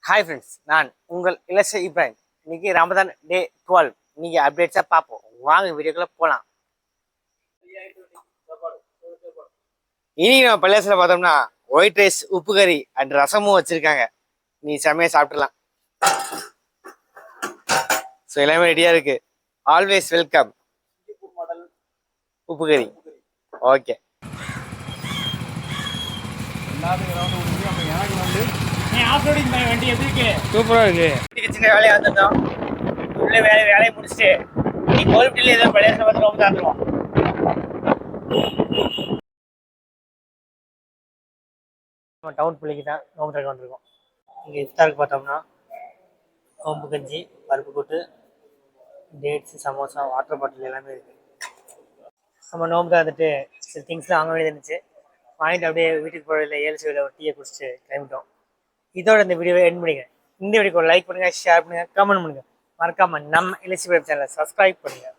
Hi friends, நான் உங்கள் இலசை இப்ராஹிம். இன்னைக்கு ரமதான் டே 12. இன்னைக்கு அப்டேட்ஸாக பார்ப்போம். வாங்க வீடியோக்குள்ளே போகலாம். இன்னைக்கு நம்ம பள்ளியாசில் பார்த்தோம்னா ஒயிட் ரைஸ், உப்பு கறி அண்ட் ரசமும் வச்சுருக்காங்க. நீ செம்மையாக சாப்பிட்றலாம். ஸோ எல்லாமே ரெடியாக இருக்கு. Always welcome. உப்பு கறி ஓகே. சூப்பரா இருக்கு. சின்ன வேலையை வந்துட்டோம். உள்ள வேலையை முடிச்சுட்டு நீ கோல்பிட்டில ஏதோ பள்ளியாசில் பார்த்து ரொம்ப தாந்துருவோம். நம்ம டவுன் பிள்ளைக்கு தான் நோம்பு திறக்க வந்திருக்கோம். இங்கே இஃப்தாருக்கு பார்த்தோம்னா நோம்பு கஞ்சி, பருப்பு கூட்டு, டேட்ஸு, சமோசா, வாட்டர் பாட்டில் எல்லாமே இருக்குது. நம்ம நோம்பு வந்துட்டு சில திங்ஸ்லாம் வாங்க வேண்டியது இருந்துச்சு. வாங்கிட்டு அப்படியே வீட்டுக்கு போகிறதில்ல 7 சுவையில் ஒரு டீயை குடிச்சிட்டு கிளம்பிட்டோம். இதோட இந்த வீடியோவை எண்ட் பண்ணிக்கிறேன். இந்த வீடியோக்கு லைக் பண்ணுங்கள், ஷேர் பண்ணுங்கள், கமெண்ட் பண்ணுங்கள். மறக்காமல் நம்ம இலசி சேனலை சப்ஸ்கிரைப் பண்ணுங்கள்.